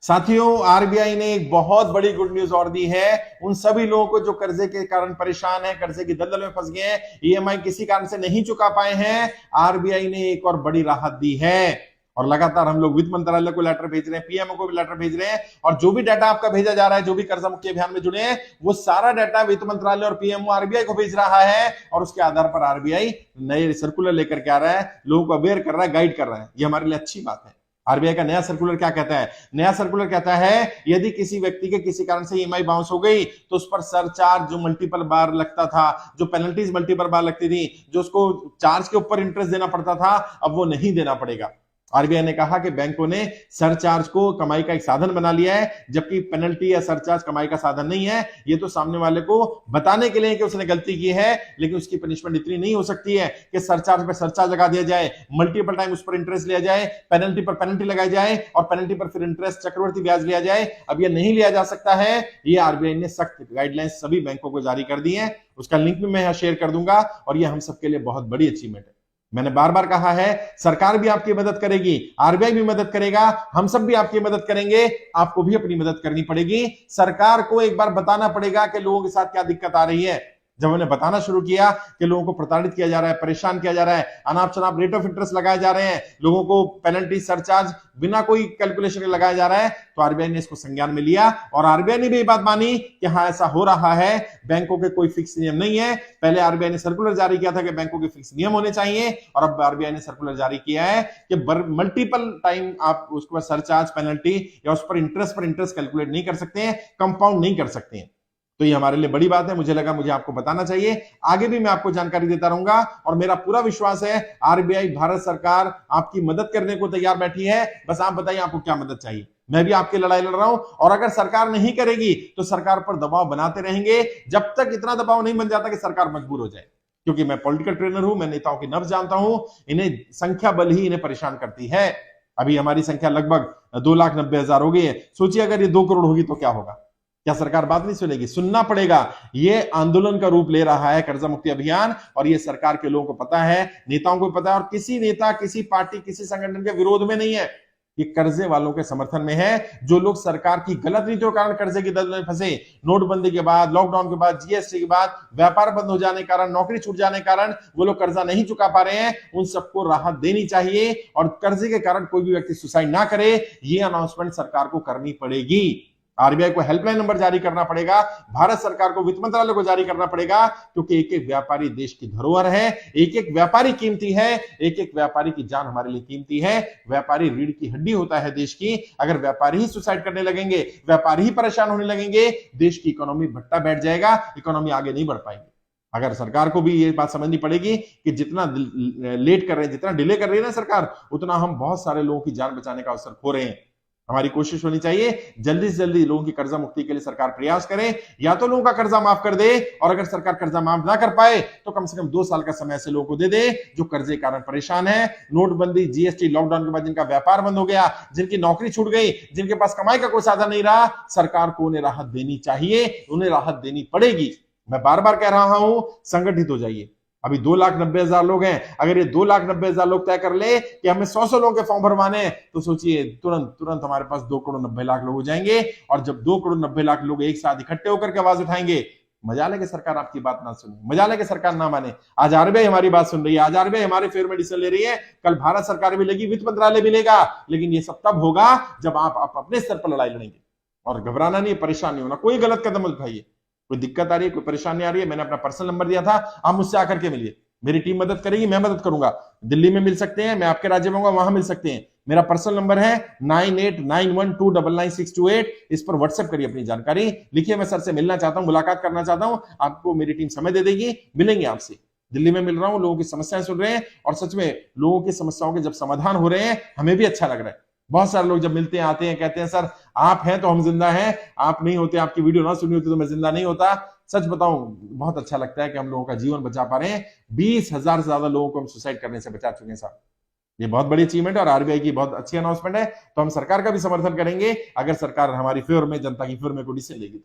साथियों, आरबीआई ने एक बहुत बड़ी गुड न्यूज और दी है उन सभी लोगों को जो कर्जे के कारण परेशान हैं, कर्जे की दलदल में फंस गए हैं, ईएमआई किसी कारण से नहीं चुका पाए हैं। आरबीआई ने एक और बड़ी राहत दी है और लगातार हम लोग वित्त मंत्रालय को लेटर भेज रहे हैं, पीएमओ को भी लेटर भेज रहे हैं और जो भी डाटा आपका भेजा जा रहा है, जो भी कर्जा मुक्ति अभियान में जुड़े हैं, वो सारा डाटा वित्त मंत्रालय और पीएमओ आरबीआई को भेज रहा है और उसके आधार पर आरबीआई नए सर्कुलर लेकर के आ रहा है, लोगों को अवेयर कर रहा है, गाइड कर रहा है। ये हमारे लिए अच्छी बात है। आरबीआई का नया सर्कुलर क्या कहता है? नया सर्कुलर कहता है यदि किसी व्यक्ति के किसी कारण से ईएमआई बाउंस हो गई तो उस पर सरचार्ज जो मल्टीपल बार लगता था, जो पेनल्टीज मल्टीपल बार लगती थी, जो उसको चार्ज के ऊपर इंटरेस्ट देना पड़ता था, अब वो नहीं देना पड़ेगा। आरबीआई ने कहा कि बैंकों ने सरचार्ज को कमाई का एक साधन बना लिया है, जबकि पेनल्टी या सरचार्ज कमाई का साधन नहीं है। ये तो सामने वाले को बताने के लिए कि उसने गलती की है, लेकिन उसकी पनिशमेंट इतनी नहीं हो सकती है कि सरचार्ज पर सरचार्ज लगा दिया जाए, मल्टीपल टाइम उस पर इंटरेस्ट लिया जाए, पेनल्टी पर पेनल्टी लगाई जाए और पेनल्टी पर फिर इंटरेस्ट चक्रवर्ती ब्याज लिया जाए। अब यह नहीं लिया जा सकता है। ये आरबीआई ने सख्त गाइडलाइंस सभी बैंकों को जारी कर दी है। उसका लिंक भी मैं यहां शेयर कर दूंगा और यह हम सबके लिए बहुत बड़ी अचीवमेंट है। मैंने बार बार कहा है, सरकार भी आपकी मदद करेगी, आरबीआई भी मदद करेगा, हम सब भी आपकी मदद करेंगे। आपको भी अपनी मदद करनी पड़ेगी। सरकार को एक बार बताना पड़ेगा कि लोगों के साथ क्या दिक्कत आ रही है। जब हमने बताना शुरू किया कि लोगों को प्रताड़ित किया जा रहा है, परेशान किया जा रहा है, अनाप शनाप रेट ऑफ इंटरेस्ट लगाए जा रहे हैं, लोगों को पेनल्टी सरचार्ज बिना कोई कैलकुलेशन के लगाया जा रहा है, तो आरबीआई ने इसको संज्ञान में लिया और आरबीआई ने भी ये बात मानी कि हाँ, ऐसा हो रहा है। बैंकों के कोई फिक्स नियम नहीं है। पहले आरबीआई ने सर्कुलर जारी किया था कि बैंकों के फिक्स नियम होने चाहिए और अब आरबीआई ने सर्कुलर जारी किया है कि मल्टीपल टाइम आप उसको सरचार्ज, पेनल्टी या उस पर इंटरेस्ट कैलकुलेट नहीं कर सकते हैं, कंपाउंड नहीं कर सकते हैं। तो ये हमारे लिए बड़ी बात है। मुझे लगा मुझे आपको बताना चाहिए। आगे भी मैं आपको जानकारी देता रहूंगा और मेरा पूरा विश्वास है आरबीआई, भारत सरकार आपकी मदद करने को तैयार बैठी है। बस आप बताइए आपको क्या मदद चाहिए। मैं भी आपकी लड़ाई लड़ रहा हूं और अगर सरकार नहीं करेगी तो सरकार पर दबाव बनाते रहेंगे जब तक इतना दबाव नहीं बन जाता कि सरकार मजबूर हो जाए। क्योंकि मैं पॉलिटिकल ट्रेनर हूं, मैं नेताओं की नब्ज जानता हूं। इन्हें संख्या बल ही इन्हें परेशान करती है। अभी हमारी संख्या लगभग 2,90,000 हो गई है। सोचिए अगर ये 2 करोड़ होगी तो क्या होगा? क्या सरकार बात नहीं सुनेगी? सुनना पड़ेगा। ये आंदोलन का रूप ले रहा है कर्जा मुक्ति अभियान और ये सरकार के लोगों को पता है, नेताओं को पता है और किसी नेता, किसी पार्टी, किसी संगठन के विरोध में नहीं है। ये कर्जे वालों के समर्थन में है। जो लोग सरकार की गलत नीतियों के कारण कर्जे की दलदल में फंसे, नोटबंदी के बाद, लॉकडाउन के बाद, जीएसटी के बाद, व्यापार बंद हो जाने के कारण, नौकरी छूट जाने के कारण वो लोग कर्जा नहीं चुका पा रहे हैं, उन सबको राहत देनी चाहिए और कर्जे के कारण कोई भी व्यक्ति सुसाइड ना करे, ये अनाउंसमेंट सरकार को करनी पड़ेगी। आरबीआई को हेल्पलाइन नंबर जारी करना पड़ेगा, भारत सरकार को, वित्त मंत्रालय को जारी करना पड़ेगा, क्योंकि एक एक व्यापारी देश की धरोहर है, एक एक व्यापारी कीमती है, एक एक व्यापारी की जान हमारे लिए कीमती है। व्यापारी रीढ़ की हड्डी होता है देश की। अगर व्यापारी ही सुसाइड करने लगेंगे, व्यापारी ही परेशान होने लगेंगे, देश की इकोनॉमी भट्टा बैठ जाएगा, इकोनॉमी आगे नहीं बढ़ पाएगी। अगर सरकार को भी ये बात समझनी पड़ेगी कि जितना लेट कर रहे हैं, जितना डिले कर रही है ना सरकार, उतना हम बहुत सारे लोगों की जान बचाने का अवसर खो रहे हैं। हमारी कोशिश होनी चाहिए जल्दी से जल्दी लोगों की कर्जा मुक्ति के लिए सरकार प्रयास करे, या तो लोगों का कर्जा माफ कर दे और अगर सरकार कर्जा माफ ना कर पाए तो कम से कम 2 साल का समय से लोगों को दे दे जो कर्जे के कारण परेशान है। नोटबंदी, जीएसटी, लॉकडाउन के बाद जिनका व्यापार बंद हो गया, जिनकी नौकरी छूट गई, जिनके पास कमाई का कोई साधन नहीं रहा, सरकार को उन्हें राहत देनी चाहिए, उन्हें राहत देनी पड़ेगी। मैं बार बार कह रहा हूं, संगठित हो जाइए। अभी 2,90,000 लोग हैं। अगर ये 2,90,000 लोग तय कर ले कि हमें 100 लोगों के फॉर्म भरवाने, तो सोचिए तुरंत हमारे पास 2,90,00,000 लोग हो जाएंगे और जब 2,90,00,000 लोग एक साथ इकट्ठे होकर के आवाज उठाएंगे, मजा लेके सरकार आपकी बात ना सुने, मजा लेके सरकार ना माने। आज आरबीआई हमारी बात सुन रही है, आज आरबीआई हमारे फेवर में डिसीजन ले रही है, कल भारत सरकार भी लेगी, वित्त मंत्रालय भी लेगा, लेकिन ये सब तब होगा जब आप अपने स्तर पर लड़ाई लड़ेंगे। और घबराना नहीं, परेशान नहीं होना, कोई गलत कदम मत उठाइए। कोई दिक्कत आ रही है, कोई परेशानी आ रही है, मैंने अपना पर्सनल नंबर दिया था, आप मुझसे आकर के मिलिए। मेरी टीम मदद करेगी, मैं मदद करूंगा। दिल्ली में मिल सकते हैं, मैं आपके राज्य में होगा, वहां मिल सकते हैं। मेरा पर्सनल नंबर है 9891299628। इस पर व्हाट्सएप करिए अपनी जानकारी, लिखिए मैं सर से मिलना चाहता हूं, मुलाकात करना चाहता हूं। आपको मेरी टीम समय दे देगी, मिलेंगे आपसे। दिल्ली में मिल रहा हूं, लोगों की समस्याएं सुन रहे हैं और सच में लोगों की समस्याओं के जब समाधान हो रहे हैं, हमें भी अच्छा लग रहा है। बहुत सारे लोग जब मिलते हैं, आते हैं, कहते हैं सर आप हैं तो हम जिंदा हैं, आप नहीं होते, आपकी वीडियो ना सुनी होती तो मैं जिंदा नहीं होता। सच बताऊं, बहुत अच्छा लगता है कि हम लोगों का जीवन बचा पा रहे हैं। 20,000 से ज्यादा लोगों को हम सुसाइड करने से बचा चुके हैं साहब। ये बहुत बड़ी अचीवमेंट है और आरबीआई की बहुत अच्छी अनाउंसमेंट है। तो हम सरकार का भी समर्थन करेंगे अगर सरकार हमारी फेवर में, जनता की फेवर में कोई डिसीजन लेगी तो।